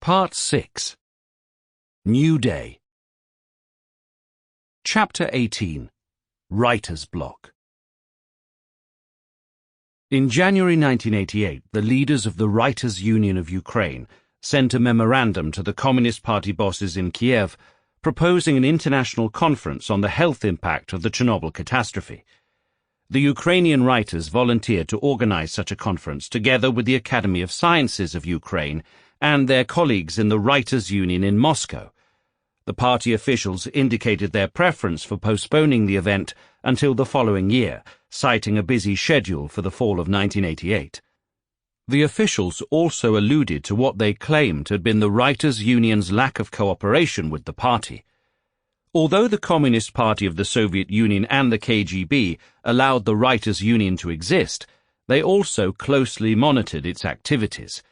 Part 6. New Day. Chapter 18. Writer's Block. In January 1988, the leaders of the Writers' Union of Ukraine sent a memorandum to the Communist Party bosses in Kiev proposing an international conference on the health impact of the Chernobyl catastrophe. The Ukrainian writers volunteered to organize such a conference together with the Academy of Sciences of Ukraine and their colleagues in the Writers' Union in Moscow. The party officials indicated their preference for postponing the event until the following year, citing a busy schedule for the fall of 1988. The officials also alluded to what they claimed had been the Writers' Union's lack of cooperation with the party. Although the Communist Party of the Soviet Union and the KGB allowed the Writers' Union to exist, they also closely monitored its activities.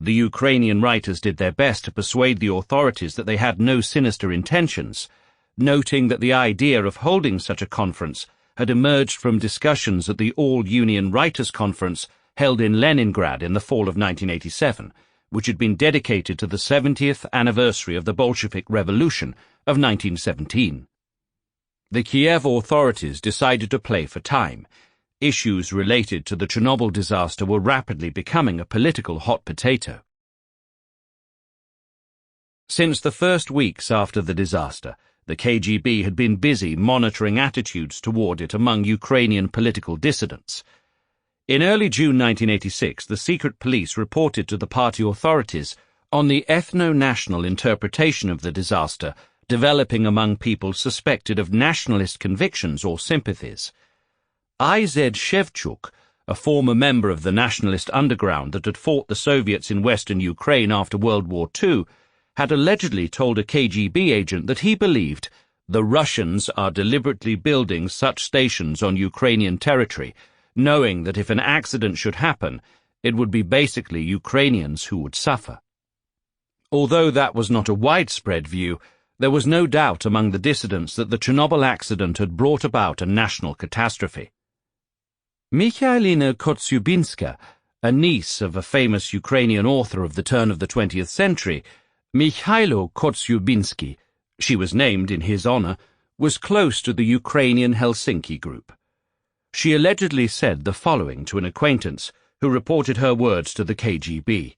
The Ukrainian writers did their best to persuade the authorities that they had no sinister intentions, noting that the idea of holding such a conference had emerged from discussions at the All-Union Writers' Conference held in Leningrad in the fall of 1987, which had been dedicated to the 70th anniversary of the Bolshevik Revolution of 1917. The Kiev authorities decided to play for time. Issues related to the Chernobyl disaster were rapidly becoming a political hot potato. Since the first weeks after the disaster, the KGB had been busy monitoring attitudes toward it among Ukrainian political dissidents. In early June 1986, the secret police reported to the party authorities on the ethno-national interpretation of the disaster developing among people suspected of nationalist convictions or sympathies. I.Z. Shevchuk, a former member of the nationalist underground that had fought the Soviets in western Ukraine after World War II, had allegedly told a KGB agent that he believed the Russians are deliberately building such stations on Ukrainian territory, knowing that if an accident should happen, it would be basically Ukrainians who would suffer. Although that was not a widespread view, there was no doubt among the dissidents that the Chernobyl accident had brought about a national catastrophe. Mikhailina Kotsiubinska, a niece of a famous Ukrainian author of the turn of the 20th century, Mikhailo Kotsiubinsky, she was named in his honor, was close to the Ukrainian Helsinki group. She allegedly said the following to an acquaintance who reported her words to the KGB.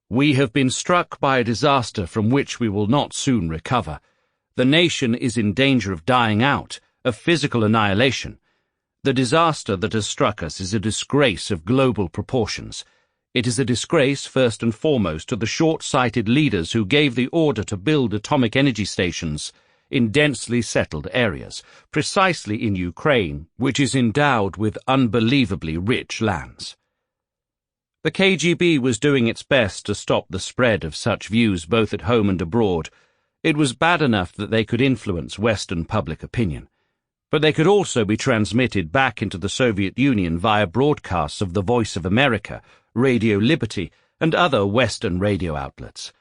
"We have been struck by a disaster from which we will not soon recover. The nation is in danger of dying out, of physical annihilation. The disaster that has struck us is a disgrace of global proportions. It is a disgrace first and foremost to the short-sighted leaders who gave the order to build atomic energy stations in densely settled areas, precisely in Ukraine, which is endowed with unbelievably rich lands." The KGB was doing its best to stop the spread of such views both at home and abroad. It was bad enough that they could influence Western public opinion, but they could also be transmitted back into the Soviet Union via broadcasts of the Voice of America, Radio Liberty, and other Western radio outlets.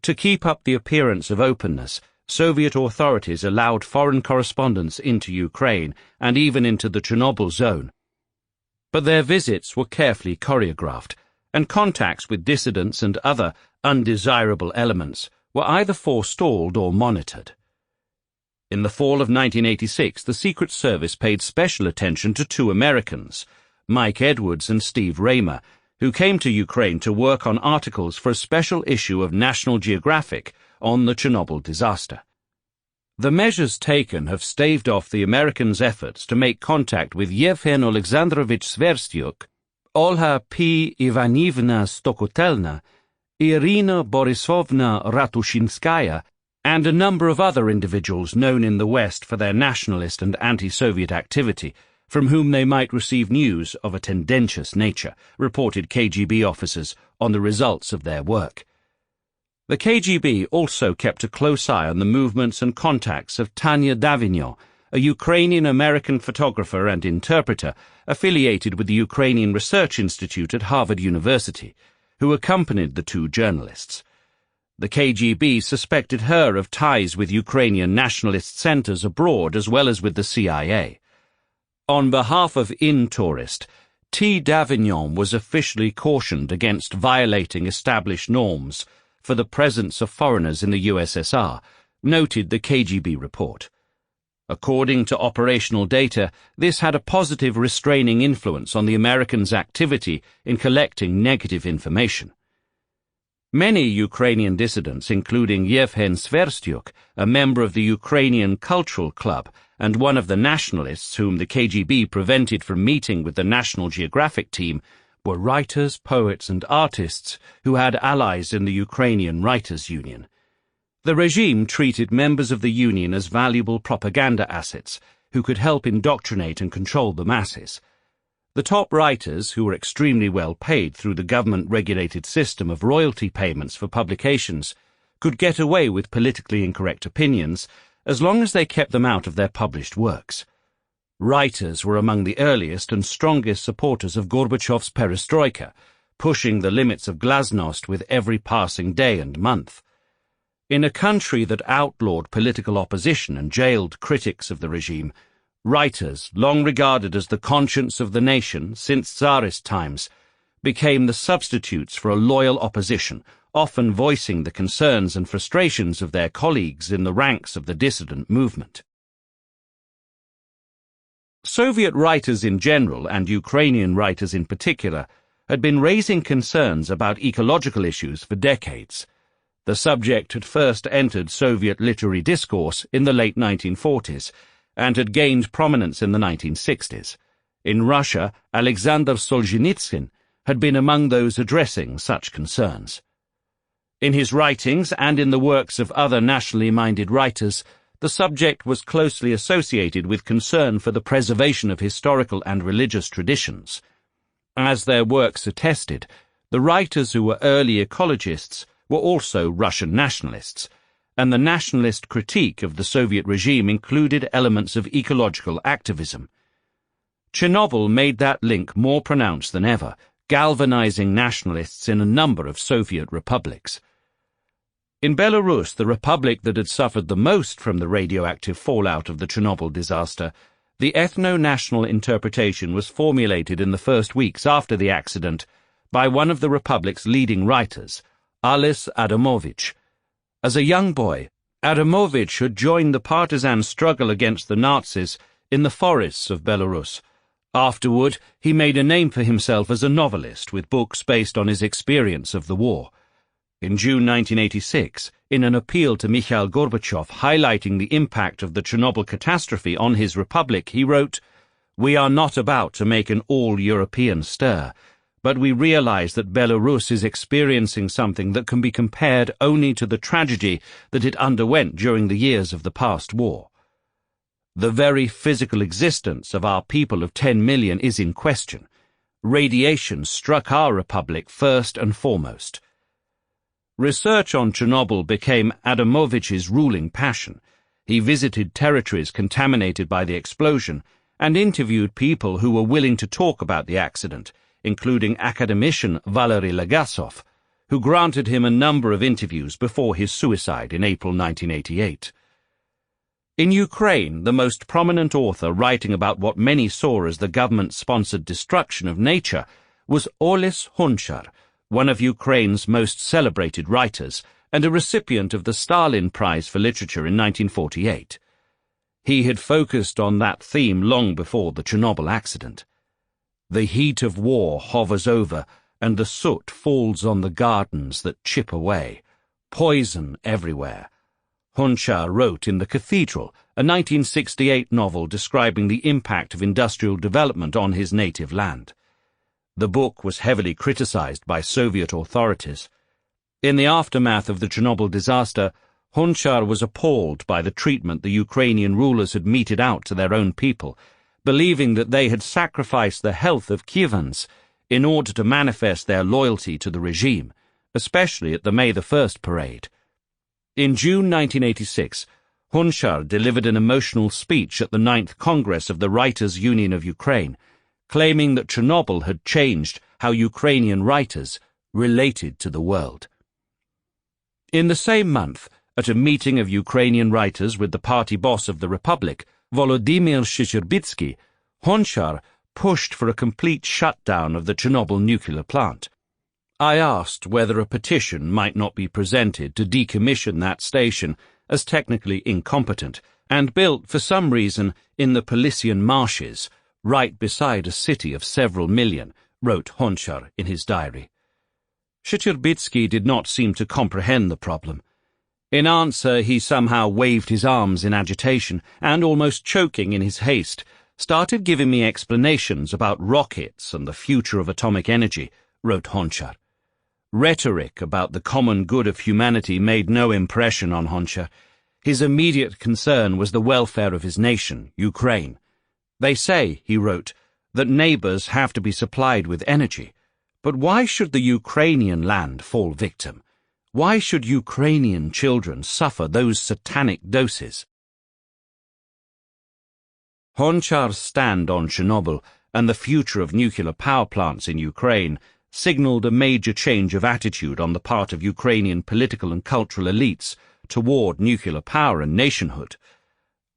To keep up the appearance of openness, Soviet authorities allowed foreign correspondents into Ukraine and even into the Chernobyl zone. But their visits were carefully choreographed, and contacts with dissidents and other undesirable elements were either forestalled or monitored. In the fall of 1986, the Secret Service paid special attention to two Americans, Mike Edwards and Steve Raymer, who came to Ukraine to work on articles for a special issue of National Geographic on the Chernobyl disaster. The measures taken have staved off the Americans' efforts to make contact with Yevhen Alexandrovich Sverstyuk, Olha P. Ivanivna Stokotelna, Irina Borisovna Ratushinskaya, and a number of other individuals known in the West for their nationalist and anti-Soviet activity, from whom they might receive news of a tendentious nature, reported KGB officers on the results of their work. The KGB also kept a close eye on the movements and contacts of Tanya Davignon, a Ukrainian-American photographer and interpreter affiliated with the Ukrainian Research Institute at Harvard University, who accompanied the two journalists. The KGB suspected her of ties with Ukrainian nationalist centers abroad as well as with the CIA. On behalf of In-Tourist, T. Davignon was officially cautioned against violating established norms for the presence of foreigners in the USSR, noted the KGB report. According to operational data, this had a positive restraining influence on the Americans' activity in collecting negative information. Many Ukrainian dissidents, including Yevhen Sverstyuk, a member of the Ukrainian Cultural Club and one of the nationalists whom the KGB prevented from meeting with the National Geographic team, were writers, poets, and artists who had allies in the Ukrainian Writers' Union. The regime treated members of the union as valuable propaganda assets who could help indoctrinate and control the masses. The top writers, who were extremely well paid through the government-regulated system of royalty payments for publications, could get away with politically incorrect opinions as long as they kept them out of their published works. Writers were among the earliest and strongest supporters of Gorbachev's perestroika, pushing the limits of glasnost with every passing day and month. In a country that outlawed political opposition and jailed critics of the regime, writers, long regarded as the conscience of the nation since Tsarist times, became the substitutes for a loyal opposition, often voicing the concerns and frustrations of their colleagues in the ranks of the dissident movement. Soviet writers in general, and Ukrainian writers in particular, had been raising concerns about ecological issues for decades. The subject had first entered Soviet literary discourse in the late 1940s and had gained prominence in the 1960s. In Russia, Alexander Solzhenitsyn had been among those addressing such concerns. In his writings and in the works of other nationally minded writers, the subject was closely associated with concern for the preservation of historical and religious traditions. As their works attested, the writers who were early ecologists were also Russian nationalists, and the nationalist critique of the Soviet regime included elements of ecological activism. Chernobyl made that link more pronounced than ever, galvanizing nationalists in a number of Soviet republics. In Belarus, the republic that had suffered the most from the radioactive fallout of the Chernobyl disaster, the ethno-national interpretation was formulated in the first weeks after the accident by one of the republic's leading writers, Ales Adamovich. As a young boy, Adamovich had joined the partisan struggle against the Nazis in the forests of Belarus. Afterward, he made a name for himself as a novelist with books based on his experience of the war. In June 1986, in an appeal to Mikhail Gorbachev highlighting the impact of the Chernobyl catastrophe on his republic, he wrote, "We are not about to make an all-European stir, but we realize that Belarus is experiencing something that can be compared only to the tragedy that it underwent during the years of the past war. The very physical existence of our people of 10 million is in question. Radiation struck our republic first and foremost." Research on Chernobyl became Adamovich's ruling passion. He visited territories contaminated by the explosion and interviewed people who were willing to talk about the accident, including academician Valery Legasov, who granted him a number of interviews before his suicide in April 1988. In Ukraine, the most prominent author writing about what many saw as the government-sponsored destruction of nature was Oles Honchar, one of Ukraine's most celebrated writers and a recipient of the Stalin Prize for Literature in 1948. He had focused on that theme long before the Chernobyl accident. The heat of war hovers over, and the soot falls on the gardens that chip away. Poison everywhere. Honchar wrote in The Cathedral, a 1968 novel describing the impact of industrial development on his native land. The book was heavily criticized by Soviet authorities. In the aftermath of the Chernobyl disaster, Honchar was appalled by the treatment the Ukrainian rulers had meted out to their own people, believing that they had sacrificed the health of Kievans in order to manifest their loyalty to the regime, especially at the May the 1st parade. In June 1986, Honchar delivered an emotional speech at the 9th Congress of the Writers' Union of Ukraine, claiming that Chernobyl had changed how Ukrainian writers related to the world. In the same month, at a meeting of Ukrainian writers with the party boss of the Republic, Volodymyr Shcherbitsky, Honchar pushed for a complete shutdown of the Chernobyl nuclear plant. I asked whether a petition might not be presented to decommission that station as technically incompetent and built for some reason in the Palician marshes, right beside a city of several million, wrote Honchar in his diary. Szycierbicki did not seem to comprehend the problem. In answer, he somehow waved his arms in agitation and, almost choking in his haste, started giving me explanations about rockets and the future of atomic energy, wrote Honchar. Rhetoric about the common good of humanity made no impression on Honchar. His immediate concern was the welfare of his nation, Ukraine. They say, he wrote, that neighbors have to be supplied with energy. But why should the Ukrainian land fall victim? Why should Ukrainian children suffer those satanic doses? Honchar's stand on Chernobyl and the future of nuclear power plants in Ukraine signaled a major change of attitude on the part of Ukrainian political and cultural elites toward nuclear power and nationhood.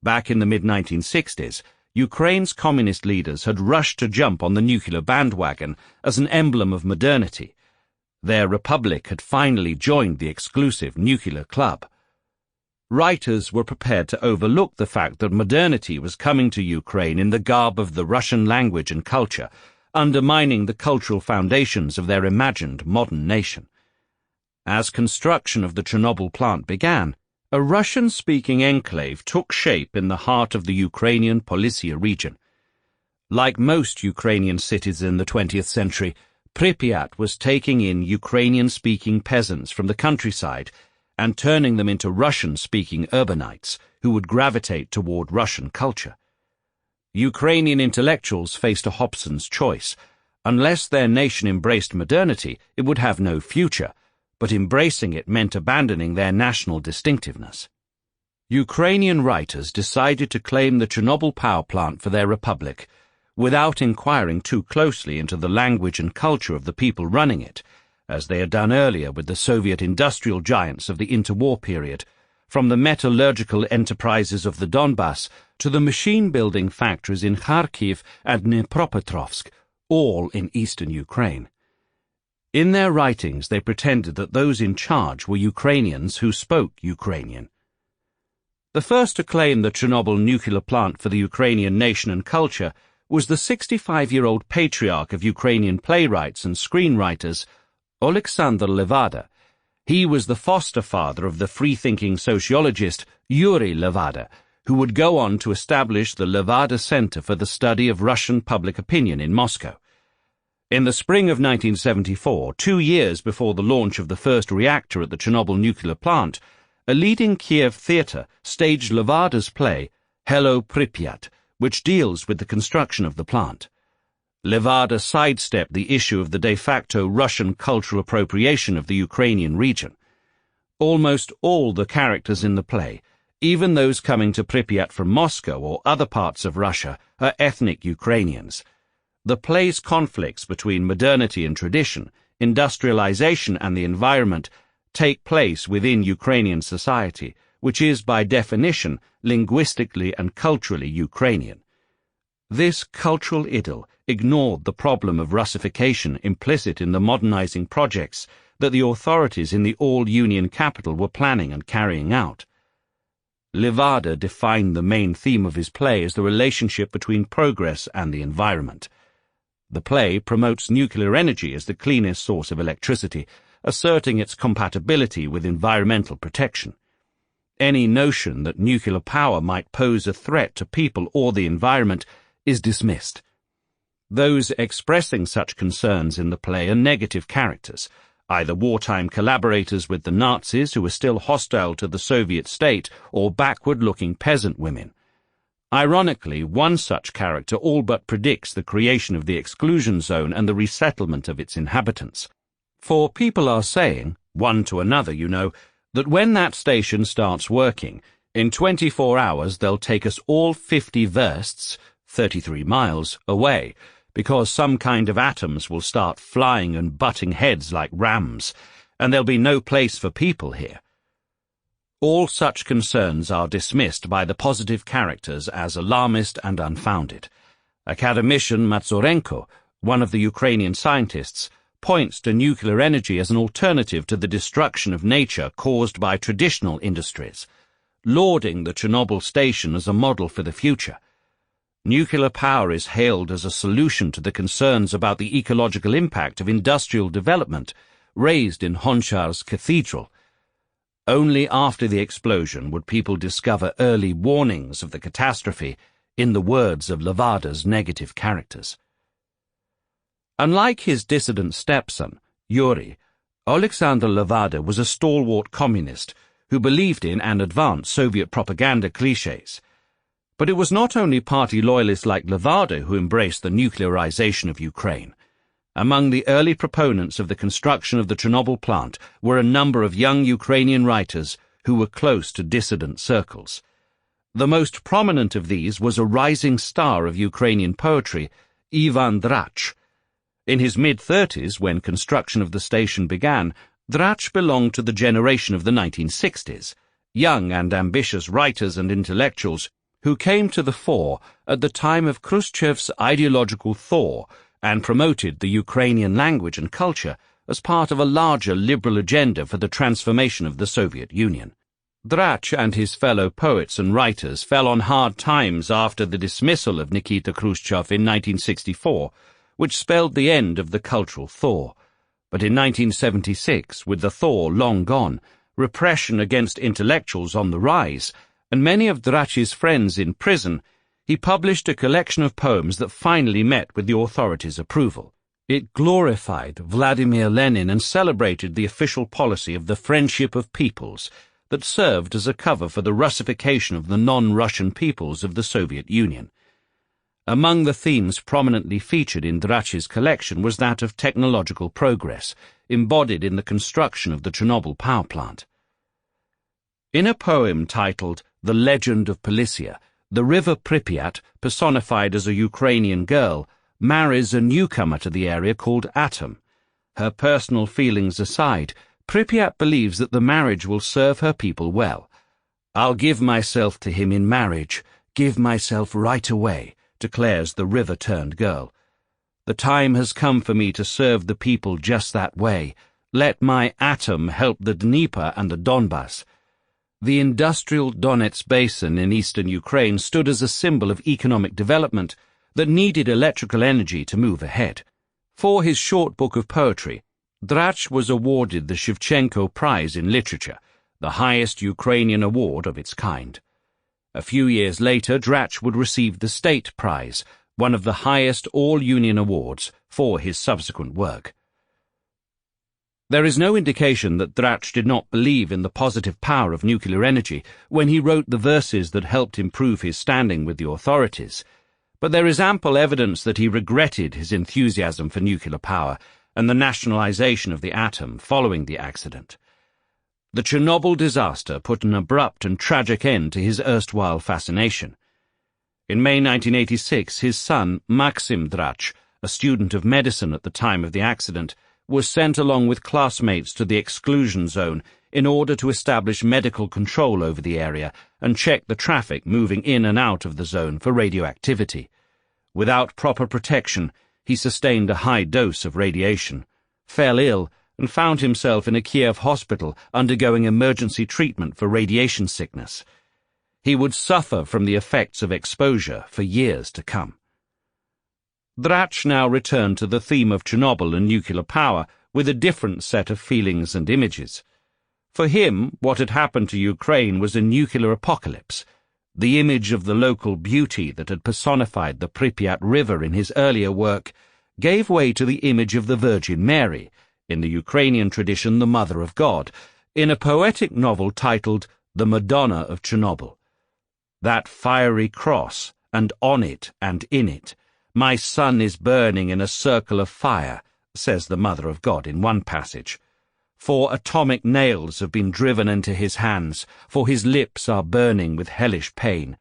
Back in the mid-1960s, Ukraine's communist leaders had rushed to jump on the nuclear bandwagon as an emblem of modernity. Their republic had finally joined the exclusive nuclear club. Writers were prepared to overlook the fact that modernity was coming to Ukraine in the garb of the Russian language and culture, undermining the cultural foundations of their imagined modern nation. As construction of the Chernobyl plant began, a Russian-speaking enclave took shape in the heart of the Ukrainian Polisia region. Like most Ukrainian cities in the 20th century, Pripyat was taking in Ukrainian-speaking peasants from the countryside and turning them into Russian-speaking urbanites who would gravitate toward Russian culture. Ukrainian intellectuals faced a Hobson's choice. Unless their nation embraced modernity, it would have no future, but embracing it meant abandoning their national distinctiveness. Ukrainian writers decided to claim the Chernobyl power plant for their republic, without inquiring too closely into the language and culture of the people running it, as they had done earlier with the Soviet industrial giants of the interwar period, from the metallurgical enterprises of the Donbass to the machine-building factories in Kharkiv and Dnipropetrovsk, all in eastern Ukraine. In their writings they pretended that those in charge were Ukrainians who spoke Ukrainian. The first to claim the Chernobyl nuclear plant for the Ukrainian nation and culture was the 65-year-old patriarch of Ukrainian playwrights and screenwriters, Oleksandr Levada. He was the foster father of the free-thinking sociologist Yuri Levada, who would go on to establish the Levada Center for the Study of Russian Public Opinion in Moscow. In the spring of 1974, 2 years before the launch of the first reactor at the Chernobyl nuclear plant, a leading Kiev theater staged Levada's play, Hello Pripyat, which deals with the construction of the plant. Levada sidestepped the issue of the de facto Russian cultural appropriation of the Ukrainian region. Almost all the characters in the play, even those coming to Pripyat from Moscow or other parts of Russia, are ethnic Ukrainians. The play's conflicts between modernity and tradition, industrialization and the environment, take place within Ukrainian society, which is by definition linguistically and culturally Ukrainian. This cultural idyll ignored the problem of Russification implicit in the modernizing projects that the authorities in the all-Union capital were planning and carrying out. Levada defined the main theme of his play as the relationship between progress and the environment. The play promotes nuclear energy as the cleanest source of electricity, asserting its compatibility with environmental protection. Any notion that nuclear power might pose a threat to people or the environment is dismissed. Those expressing such concerns in the play are negative characters, either wartime collaborators with the Nazis who were still hostile to the Soviet state or backward-looking peasant women. Ironically, one such character all but predicts the creation of the exclusion zone and the resettlement of its inhabitants. For people are saying, one to another, you know, that when that station starts working, in 24 hours they'll take us all 50 versts, 33 miles, away, because some kind of atoms will start flying and butting heads like rams, and there'll be no place for people here. All such concerns are dismissed by the positive characters as alarmist and unfounded. Academician Matsurenko, one of the Ukrainian scientists, points to nuclear energy as an alternative to the destruction of nature caused by traditional industries, lauding the Chernobyl station as a model for the future. Nuclear power is hailed as a solution to the concerns about the ecological impact of industrial development raised in Honchar's cathedral. Only after the explosion would people discover early warnings of the catastrophe, in the words of Levada's negative characters. Unlike his dissident stepson, Yuri, Alexander Levada was a stalwart communist who believed in and advanced Soviet propaganda clichés. But it was not only party loyalists like Levada who embraced the nuclearization of Ukraine. Among the early proponents of the construction of the Chernobyl plant were a number of young Ukrainian writers who were close to dissident circles. The most prominent of these was a rising star of Ukrainian poetry, Ivan Drach. In his mid-30s, when construction of the station began, Drach belonged to the generation of the 1960s, young and ambitious writers and intellectuals who came to the fore at the time of Khrushchev's ideological thaw and promoted the Ukrainian language and culture as part of a larger liberal agenda for the transformation of the Soviet Union. Drach and his fellow poets and writers fell on hard times after the dismissal of Nikita Khrushchev in 1964, which spelled the end of the cultural thaw. But in 1976, with the thaw long gone, repression against intellectuals on the rise, and many of Drach's friends in prison, he published a collection of poems that finally met with the authorities' approval. It glorified Vladimir Lenin and celebrated the official policy of the friendship of peoples that served as a cover for the Russification of the non-Russian peoples of the Soviet Union. Among the themes prominently featured in Drach's collection was that of technological progress, embodied in the construction of the Chernobyl power plant. In a poem titled The Legend of Polisia, the river Pripyat, personified as a Ukrainian girl, marries a newcomer to the area called Atom. Her personal feelings aside, Pripyat believes that the marriage will serve her people well. "I'll give myself to him in marriage, give myself right away," declares the river-turned girl. "The time has come for me to serve the people just that way. Let my Atom help the Dnieper and the Donbass." The industrial Donetsk basin in eastern Ukraine stood as a symbol of economic development that needed electrical energy to move ahead. For his short book of poetry, Drach was awarded the Shevchenko Prize in Literature, the highest Ukrainian award of its kind. A few years later, Drach would receive the State Prize, one of the highest all-union awards, for his subsequent work. There is no indication that Drach did not believe in the positive power of nuclear energy when he wrote the verses that helped improve his standing with the authorities, but there is ample evidence that he regretted his enthusiasm for nuclear power and the nationalization of the atom following the accident. The Chernobyl disaster put an abrupt and tragic end to his erstwhile fascination. In May 1986, his son, Maxim Drach, a student of medicine at the time of the accident, was sent along with classmates to the exclusion zone in order to establish medical control over the area and check the traffic moving in and out of the zone for radioactivity. Without proper protection, he sustained a high dose of radiation, fell ill, and found himself in a Kiev hospital undergoing emergency treatment for radiation sickness. He would suffer from the effects of exposure for years to come. Drach now returned to the theme of Chernobyl and nuclear power with a different set of feelings and images. For him, what had happened to Ukraine was a nuclear apocalypse. The image of the local beauty that had personified the Pripyat River in his earlier work gave way to the image of the Virgin Mary, in the Ukrainian tradition the Mother of God, in a poetic novel titled The Madonna of Chernobyl. That fiery cross, and on it and in it, my son is burning in a circle of fire, says the Mother of God in one passage. For atomic nails have been driven into his hands, for his lips are burning with hellish pain.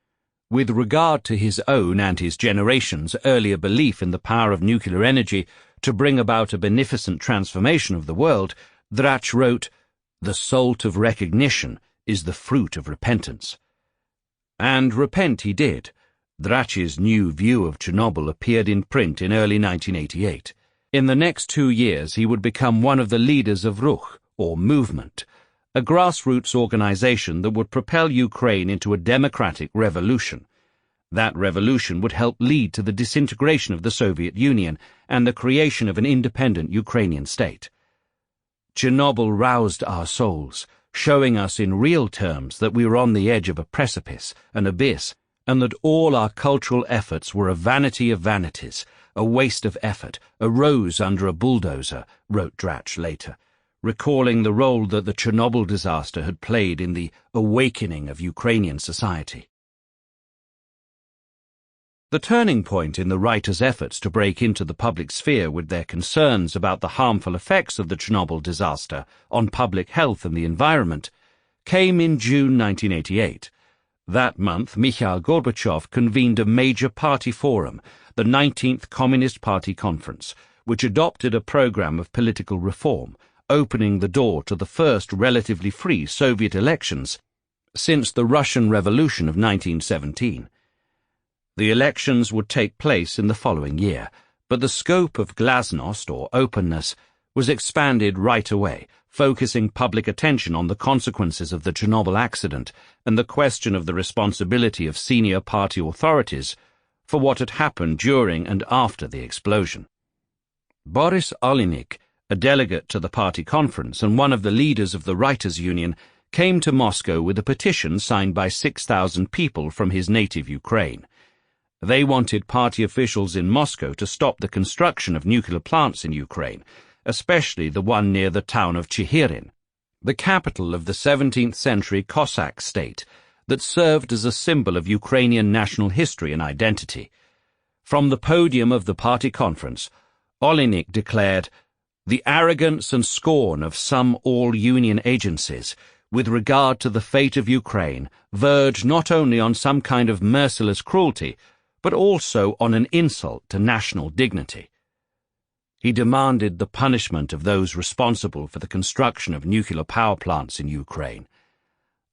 With regard to his own and his generation's earlier belief in the power of nuclear energy to bring about a beneficent transformation of the world, Drach wrote, "The salt of recognition is the fruit of repentance." And repent he did. Drach's new view of Chernobyl appeared in print in early 1988. In the next 2 years, he would become one of the leaders of Ruch, or movement, a grassroots organization that would propel Ukraine into a democratic revolution. That revolution would help lead to the disintegration of the Soviet Union and the creation of an independent Ukrainian state. Chernobyl roused our souls, showing us in real terms that we were on the edge of a precipice, an abyss, and that all our cultural efforts were a vanity of vanities, a waste of effort, a rose under a bulldozer, wrote Drach later, recalling the role that the Chernobyl disaster had played in the awakening of Ukrainian society. The turning point in the writers' efforts to break into the public sphere with their concerns about the harmful effects of the Chernobyl disaster on public health and the environment came in June 1988. That month, Mikhail Gorbachev convened a major party forum, the 19th Communist Party Conference, which adopted a program of political reform, opening the door to the first relatively free Soviet elections since the Russian Revolution of 1917. The elections would take place in the following year, but the scope of glasnost, or openness, was expanded right away, focusing public attention on the consequences of the Chernobyl accident and the question of the responsibility of senior party authorities for what had happened during and after the explosion. Boris Olenik, a delegate to the party conference and one of the leaders of the Writers' Union, came to Moscow with a petition signed by 6,000 people from his native Ukraine. They wanted party officials in Moscow to stop the construction of nuclear plants in Ukraine, especially the one near the town of Chehirin, the capital of the 17th century Cossack state that served as a symbol of Ukrainian national history and identity. From the podium of the party conference, Olenik declared, "The arrogance and scorn of some all-union agencies with regard to the fate of Ukraine verge not only on some kind of merciless cruelty, but also on an insult to national dignity." He demanded the punishment of those responsible for the construction of nuclear power plants in Ukraine.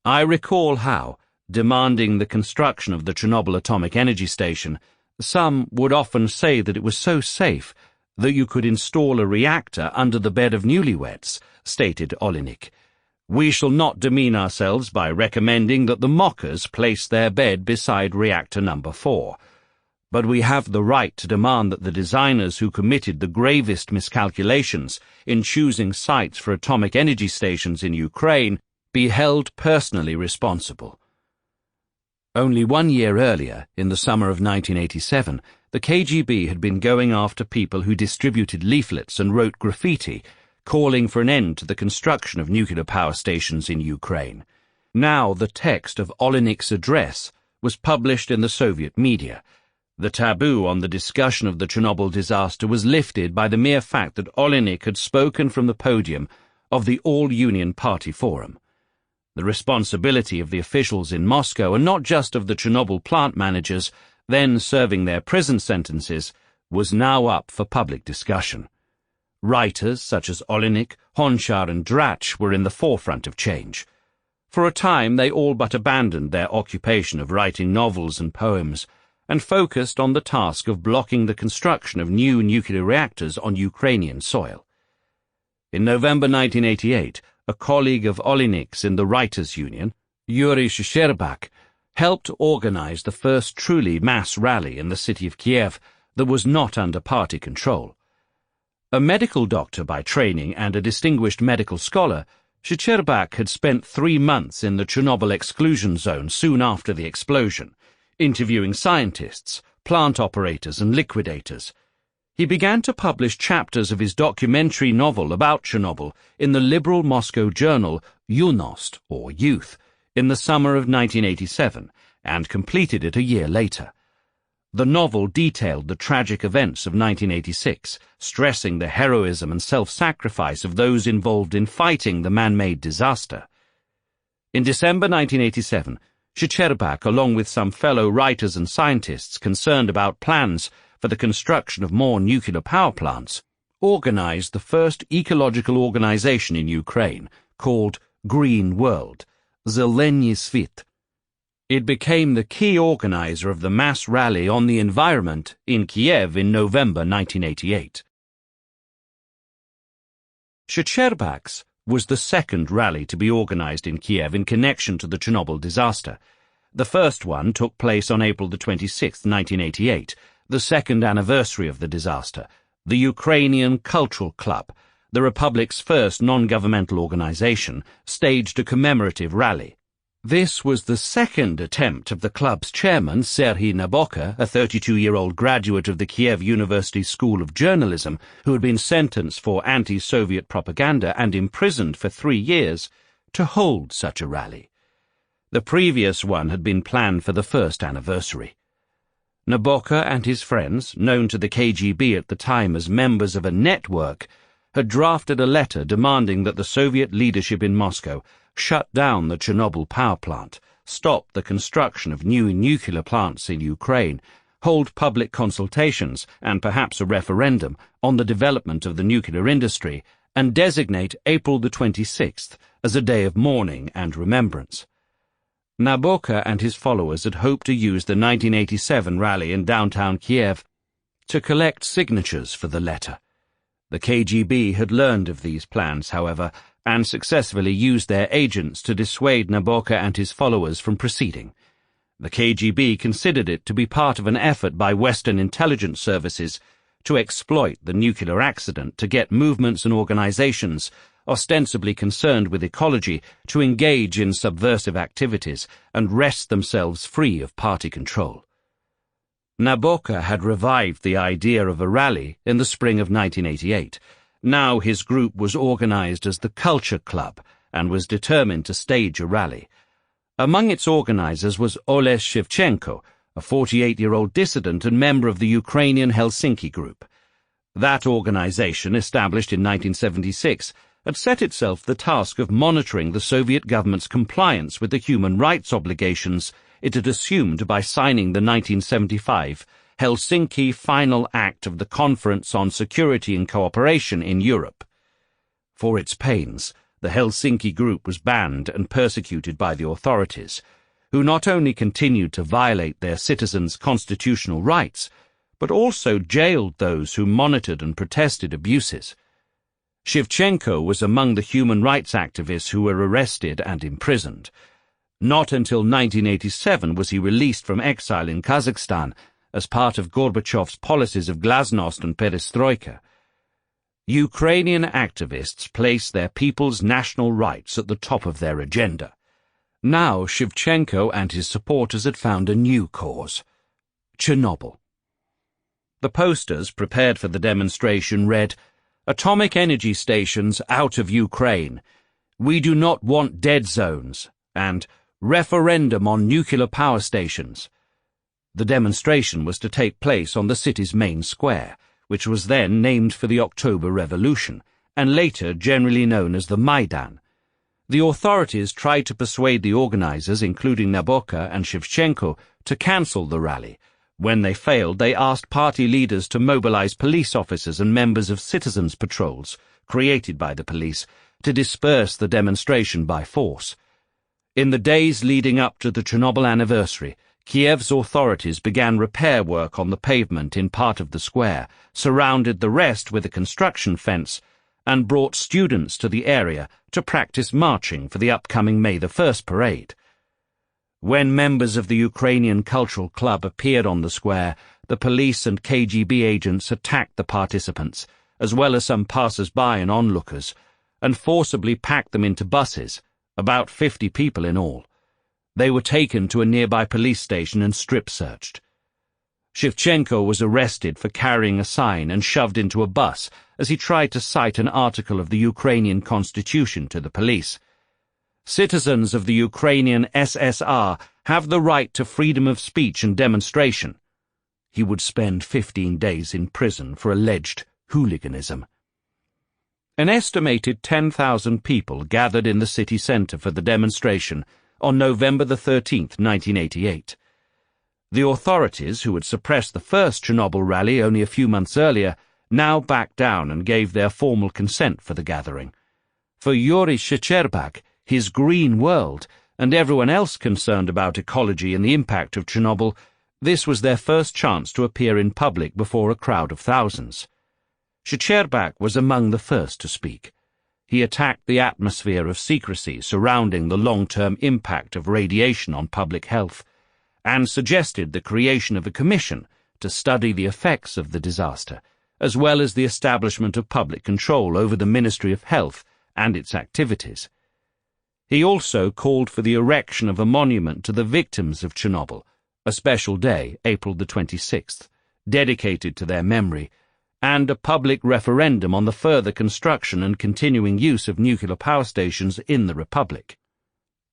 I recall how, demanding the construction of the Chernobyl atomic energy station, some would often say that it was so safe that you could install a reactor under the bed of newlyweds, stated Olenik. We shall not demean ourselves by recommending that the mockers place their bed beside reactor number 4. But we have the right to demand that the designers who committed the gravest miscalculations in choosing sites for atomic energy stations in Ukraine be held personally responsible. Only 1 year earlier, in the summer of 1987, the KGB had been going after people who distributed leaflets and wrote graffiti, calling for an end to the construction of nuclear power stations in Ukraine. Now the text of Olenik's address was published in the Soviet media. The taboo on the discussion of the Chernobyl disaster was lifted by the mere fact that Olenik had spoken from the podium of the All-Union Party Forum. The responsibility of the officials in Moscow, and not just of the Chernobyl plant managers then serving their prison sentences, was now up for public discussion. Writers such as Olenik, Honchar and Drach were in the forefront of change. For a time they all but abandoned their occupation of writing novels and poems, and focused on the task of blocking the construction of new nuclear reactors on Ukrainian soil. In November 1988, a colleague of Olenik's in the Writers' Union, Yuri Sherbak, helped organize the first truly mass rally in the city of Kiev that was not under party control. A medical doctor by training and a distinguished medical scholar, Sherbak had spent 3 months in the Chernobyl exclusion zone soon after the explosion, interviewing scientists, plant operators and liquidators. He began to publish chapters of his documentary novel about Chernobyl in the liberal Moscow journal Yunost, or Youth, in the summer of 1987, and completed it a year later. The novel detailed the tragic events of 1986, stressing the heroism and self-sacrifice of those involved in fighting the man-made disaster. In December 1987, Sherbak, along with some fellow writers and scientists concerned about plans for the construction of more nuclear power plants, organized the first ecological organization in Ukraine, called Green World, Zeleny Svit. It became the key organizer of the mass rally on the environment in Kiev in November 1988. Shcherbak's was the second rally to be organized in Kiev in connection to the Chernobyl disaster. The first one took place on April 26, 1988, the second anniversary of the disaster. The Ukrainian Cultural Club, the Republic's first non-governmental organization, staged a commemorative rally. This was the second attempt of the club's chairman, Serhiy Naboka, a 32-year-old graduate of the Kiev University School of Journalism, who had been sentenced for anti-Soviet propaganda and imprisoned for 3 years, to hold such a rally. The previous one had been planned for the first anniversary. Naboka and his friends, known to the KGB at the time as members of a network, had drafted a letter demanding that the Soviet leadership in Moscow shut down the Chernobyl power plant, stop the construction of new nuclear plants in Ukraine, hold public consultations and perhaps a referendum on the development of the nuclear industry, and designate April the 26th as a day of mourning and remembrance. Naboka and his followers had hoped to use the 1987 rally in downtown Kiev to collect signatures for the letter. The KGB had learned of these plans, however, and successfully used their agents to dissuade Naboka and his followers from proceeding. The KGB considered it to be part of an effort by Western intelligence services to exploit the nuclear accident to get movements and organizations ostensibly concerned with ecology to engage in subversive activities and wrest themselves free of party control. Naboka had revived the idea of a rally in the spring of 1988. Now his group was organized as the Culture Club and was determined to stage a rally. Among its organizers was Oles Shevchenko, a 48-year-old dissident and member of the Ukrainian Helsinki group. That organization, established in 1976, had set itself the task of monitoring the Soviet government's compliance with the human rights obligations it had assumed by signing the 1975 Helsinki Final Act of the Conference on Security and Cooperation in Europe. For its pains, the Helsinki group was banned and persecuted by the authorities, who not only continued to violate their citizens' constitutional rights, but also jailed those who monitored and protested abuses. Shevchenko was among the human rights activists who were arrested and imprisoned. Not until 1987 was he released from exile in Kazakhstan as part of Gorbachev's policies of glasnost and perestroika. Ukrainian activists placed their people's national rights at the top of their agenda. Now Shevchenko and his supporters had found a new cause: Chernobyl. The posters prepared for the demonstration read, "Atomic energy stations out of Ukraine. We do not want dead zones," and "Referendum on nuclear power stations." The demonstration was to take place on the city's main square, which was then named for the October Revolution, and later generally known as the Maidan. The authorities tried to persuade the organizers, including Naboka and Shevchenko, to cancel the rally. When they failed, they asked party leaders to mobilize police officers and members of citizens' patrols, created by the police, to disperse the demonstration by force. In the days leading up to the Chernobyl anniversary, Kiev's authorities began repair work on the pavement in part of the square, surrounded the rest with a construction fence, and brought students to the area to practice marching for the upcoming May the 1st parade. When members of the Ukrainian Cultural Club appeared on the square, the police and KGB agents attacked the participants, as well as some passers-by and onlookers, and forcibly packed them into buses, about 50 people in all. They were taken to a nearby police station and strip-searched. Shevchenko was arrested for carrying a sign and shoved into a bus as he tried to cite an article of the Ukrainian constitution to the police. Citizens of the Ukrainian SSR have the right to freedom of speech and demonstration. He would spend 15 days in prison for alleged hooliganism. An estimated 10,000 people gathered in the city centre for the demonstration on November the 13th, 1988. The authorities, who had suppressed the first Chernobyl rally only a few months earlier, now backed down and gave their formal consent for the gathering. For Yuri Shcherbak, his green world, and everyone else concerned about ecology and the impact of Chernobyl, this was their first chance to appear in public before a crowd of thousands. Shcherbak was among the first to speak. he attacked the atmosphere of secrecy surrounding the long-term impact of radiation on public health, and suggested the creation of a commission to study the effects of the disaster, as well as the establishment of public control over the Ministry of Health and its activities. He also called for the erection of a monument to the victims of Chernobyl, a special day, April the 26th, dedicated to their memory, and a public referendum on the further construction and continuing use of nuclear power stations in the Republic.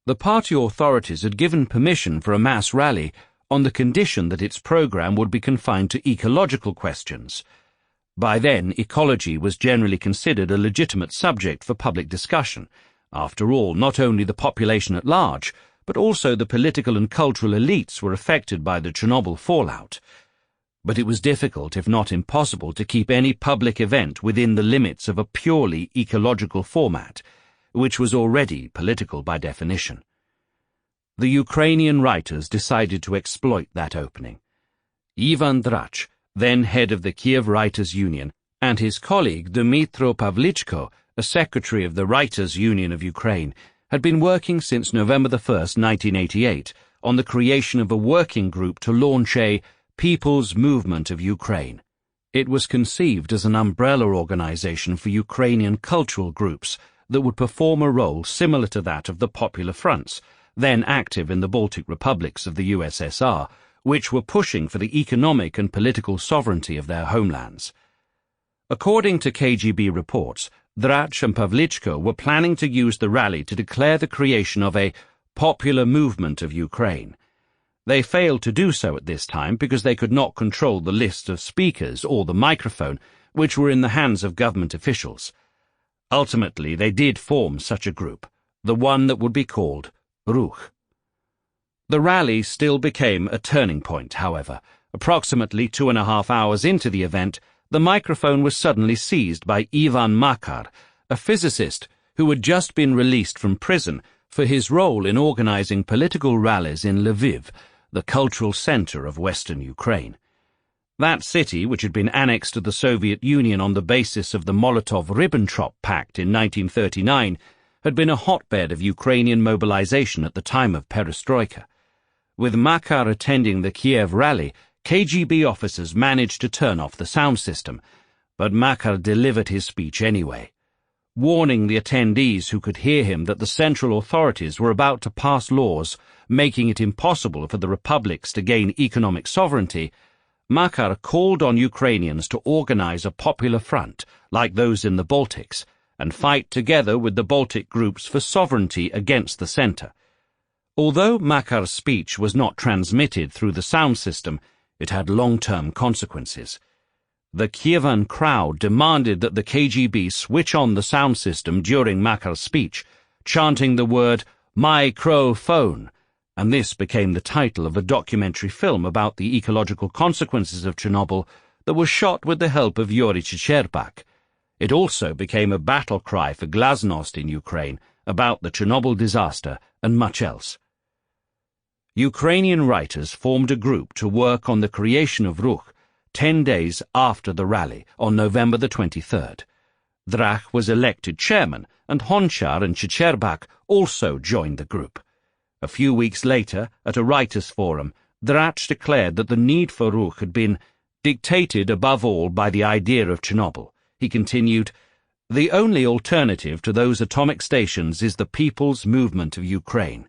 The party authorities had given permission for a mass rally on the condition that its program would be confined to ecological questions. By then, ecology was generally considered a legitimate subject for public discussion. After all, not only the population at large, but also the political and cultural elites were affected by the Chernobyl fallout. But it was difficult, if not impossible, to keep any public event within the limits of a purely ecological format, which was already political by definition. The Ukrainian writers decided to exploit that opening. Ivan Drach, then head of the Kiev Writers' Union, and his colleague Dmytro Pavlichko, a secretary of the Writers' Union of Ukraine, had been working since November 1, 1988, on the creation of a working group to launch a People's Movement of Ukraine. It was conceived as an umbrella organization for Ukrainian cultural groups that would perform a role similar to that of the Popular Fronts, then active in the Baltic republics of the USSR, which were pushing for the economic and political sovereignty of their homelands. According to KGB reports, Drach and Pavlichko were planning to use the rally to declare the creation of a Popular Movement of Ukraine. They failed to do so at this time because they could not control the list of speakers or the microphone, which were in the hands of government officials. Ultimately, they did form such a group, the one that would be called Ruch. The rally still became a turning point, however. Approximately 2.5 hours into the event, the microphone was suddenly seized by Ivan Makar, a physicist who had just been released from prison for his role in organizing political rallies in Lviv, the cultural center of western Ukraine. That city, which had been annexed to the Soviet Union on the basis of the Molotov-Ribbentrop Pact in 1939, had been a hotbed of Ukrainian mobilization at the time of perestroika. With Makar attending the Kiev rally, KGB officers managed to turn off the sound system, but Makar delivered his speech anyway, warning the attendees who could hear him that the central authorities were about to pass laws making it impossible for the republics to gain economic sovereignty. Makar called on Ukrainians to organize a popular front, like those in the Baltics, and fight together with the Baltic groups for sovereignty against the center. Although Makar's speech was not transmitted through the sound system, it had long-term consequences. The Kievan crowd demanded that the KGB switch on the sound system during Makar's speech, chanting the word "microphone," and this became the title of a documentary film about the ecological consequences of Chernobyl that was shot with the help of Yuri Chicherbak. It also became a battle cry for glasnost in Ukraine about the Chernobyl disaster and much else. Ukrainian writers formed a group to work on the creation of Ruch 10 days after the rally, on November the 23rd. Drach was elected chairman, and Honchar and Chicherbak also joined the group. A few weeks later, at a writers' forum, Drach declared that the need for Ruch had been dictated above all by the idea of Chernobyl. He continued, "The only alternative to those atomic stations is the People's Movement of Ukraine."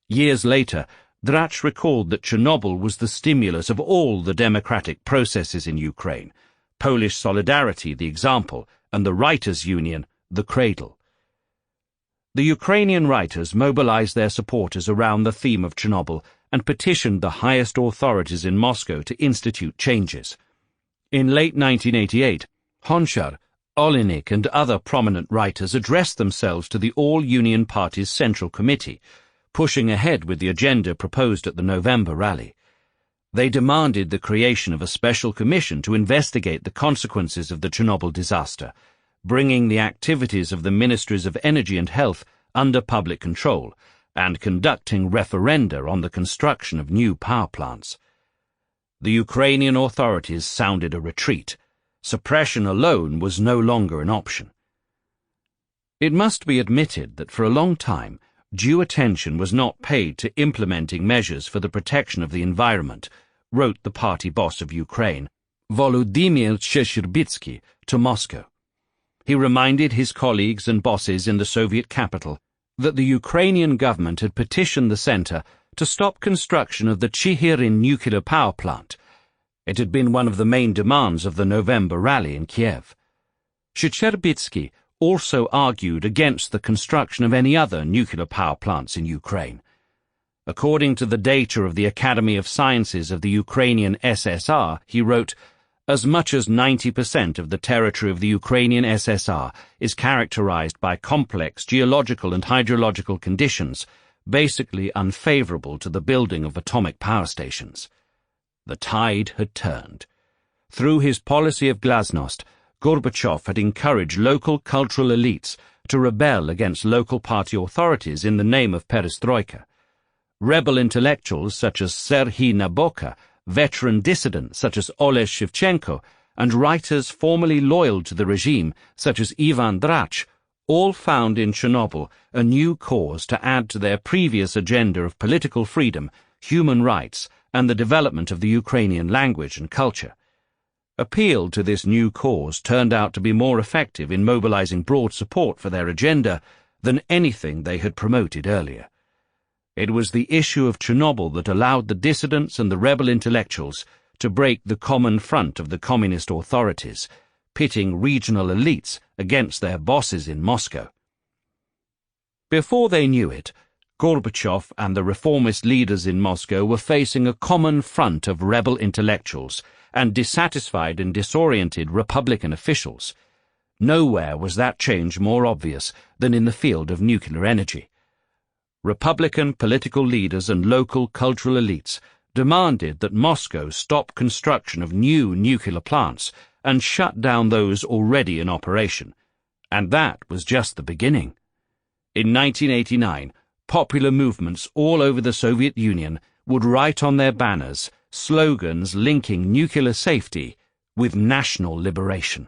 Years later, Drach recalled that Chernobyl was the stimulus of all the democratic processes in Ukraine, Polish Solidarity the example, and the Writers' Union the cradle. The Ukrainian writers mobilized their supporters around the theme of Chernobyl and petitioned the highest authorities in Moscow to institute changes. In late 1988, Honchar, Olinik, and other prominent writers addressed themselves to the All-Union Party's Central Committee, pushing ahead with the agenda proposed at the November rally. They demanded the creation of a special commission to investigate the consequences of the Chernobyl disaster, bringing the activities of the Ministries of Energy and Health under public control, and conducting referenda on the construction of new power plants. The Ukrainian authorities sounded a retreat. Suppression alone was no longer an option. It must be admitted that for a long time, due attention was not paid to implementing measures for the protection of the environment, wrote the party boss of Ukraine, Volodymyr Chernobyl, to Moscow. He reminded his colleagues and bosses in the Soviet capital that the Ukrainian government had petitioned the center to stop construction of the Chihirin nuclear power plant. It had been one of the main demands of the November rally in Kiev. Chernobyl also argued against the construction of any other nuclear power plants in Ukraine. According to the data of the Academy of Sciences of the Ukrainian SSR, he wrote, as much as 90% of the territory of the Ukrainian SSR is characterized by complex geological and hydrological conditions, basically unfavorable to the building of atomic power stations. The tide had turned. Through his policy of glasnost, Gorbachev had encouraged local cultural elites to rebel against local party authorities in the name of perestroika. Rebel intellectuals such as Serhiy Naboka, veteran dissidents such as Oles Shevchenko, and writers formerly loyal to the regime such as Ivan Drach all found in Chernobyl a new cause to add to their previous agenda of political freedom, human rights, and the development of the Ukrainian language and culture. Appeal to this new cause turned out to be more effective in mobilizing broad support for their agenda than anything they had promoted earlier. It was the issue of Chernobyl that allowed the dissidents and the rebel intellectuals to break the common front of the communist authorities, pitting regional elites against their bosses in Moscow. Before they knew it, Gorbachev and the reformist leaders in Moscow were facing a common front of rebel intellectuals and dissatisfied and disoriented Republican officials. Nowhere was that change more obvious than in the field of nuclear energy. Republican political leaders and local cultural elites demanded that Moscow stop construction of new nuclear plants and shut down those already in operation. And that was just the beginning. In 1989, popular movements all over the Soviet Union would write on their banners slogans linking nuclear safety with national liberation.